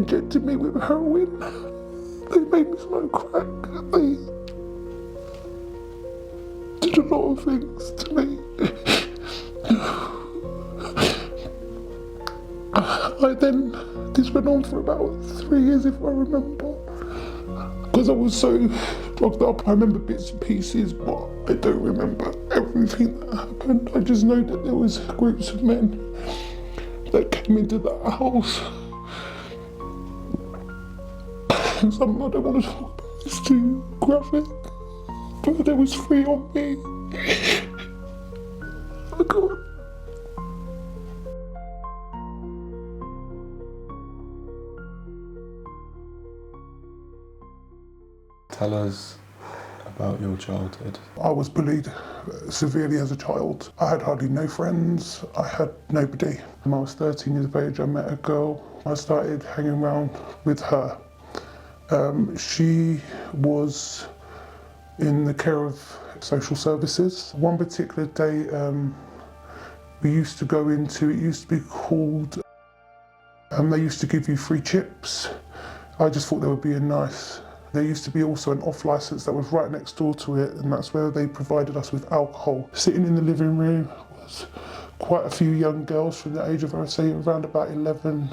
injected me with heroin. They made me smoke crack. They did a lot of things to me. This went on for about 3 years if I remember. Because I was so drugged up. I remember bits and pieces, but I don't remember everything that happened. I just know that there was groups of men that came into that house. And some I don't want to talk about, it's too graphic, but there was 3 on me. I can't. Tell us about your childhood. I was bullied severely as a child. I had hardly no friends. I had nobody. When I was 13 years of age, I met a girl. I started hanging around with her. She was in the care of social services. One particular day, we used to go into, it used to be called, they used to give you free chips. I just thought they were being nice. There used to be also an off licence that was right next door to it, and that's where they provided us with alcohol. Sitting in the living room was quite a few young girls from the age of, I would say, around about 11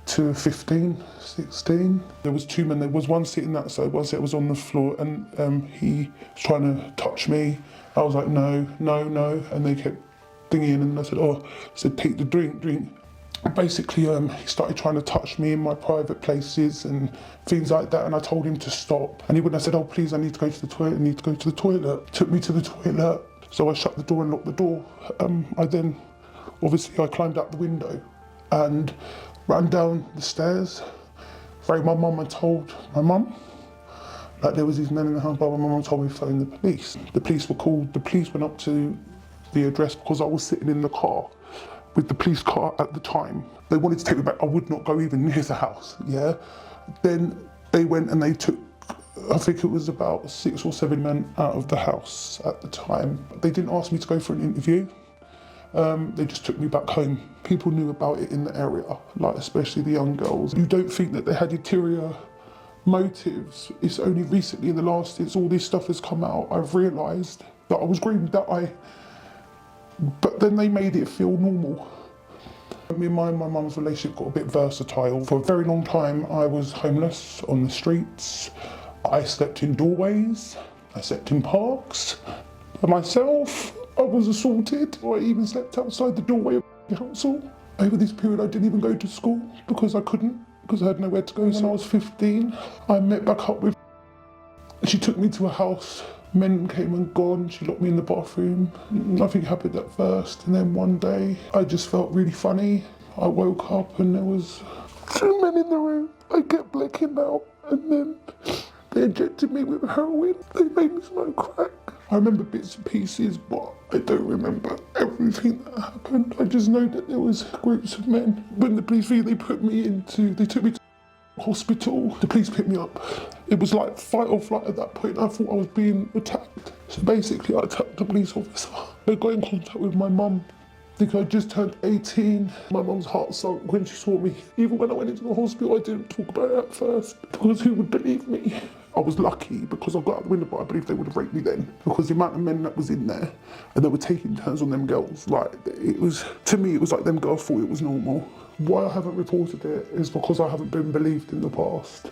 to 15, 16. There was 2 men. There was one sitting that side, one sitting was on the floor, and he was trying to touch me. I was like, no, no, no, and they kept dinging, and I said, take the drink. Basically, he started trying to touch me in my private places and things like that, and I told him to stop. And he wouldn't. I said, oh, please, I need to go to the toilet, I need to go to the toilet. Took me to the toilet, so I shut the door and locked the door. I climbed out the window and ran down the stairs, rang my mum and told my mum that there was these men in the house, but my mum told me to phone the police. The police were called, the police went up to the address because I was sitting in the car with the police car at the time. They wanted to take me back. I would not go even near the house, yeah? Then they went and they took, I think it was about 6 or 7 men out of the house at the time. They didn't ask me to go for an interview. They just took me back home. People knew about it in the area, like especially the young girls. You don't think that they had ulterior motives. It's only recently in the last, since all this stuff has come out, I've realised that I was groomed, but then they made it feel normal. Me and my mum's relationship got a bit versatile. For a very long time, I was homeless on the streets. I slept in doorways. I slept in parks. By myself, I was assaulted. I even slept outside the doorway of the council. Over this period, I didn't even go to school because I couldn't, because I had nowhere to go. When I was 15, I met back up with, she took me to a house. Men came and gone, she locked me in the bathroom. Nothing happened at first, and then one day I just felt really funny. I woke up and there was 2 men in the room. I kept blacking out, and then they injected me with heroin. They made me smoke crack. I remember bits and pieces, but I don't remember everything that happened. I just know that there was groups of men. When the police they took me to hospital. The police picked me up. It was like fight or flight at that point. I thought I was being attacked. So basically I attacked the police officer. I got in contact with my mum. I think I just turned 18. My mum's heart sunk when she saw me. Even when I went into the hospital, I didn't talk about it at first because who would believe me? I was lucky because I got out the window, but I believe they would have raped me then because the amount of men that was in there and they were taking turns on them girls. Like, it was, to me, it was like them girls thought it was normal. Why I haven't reported it is because I haven't been believed in the past.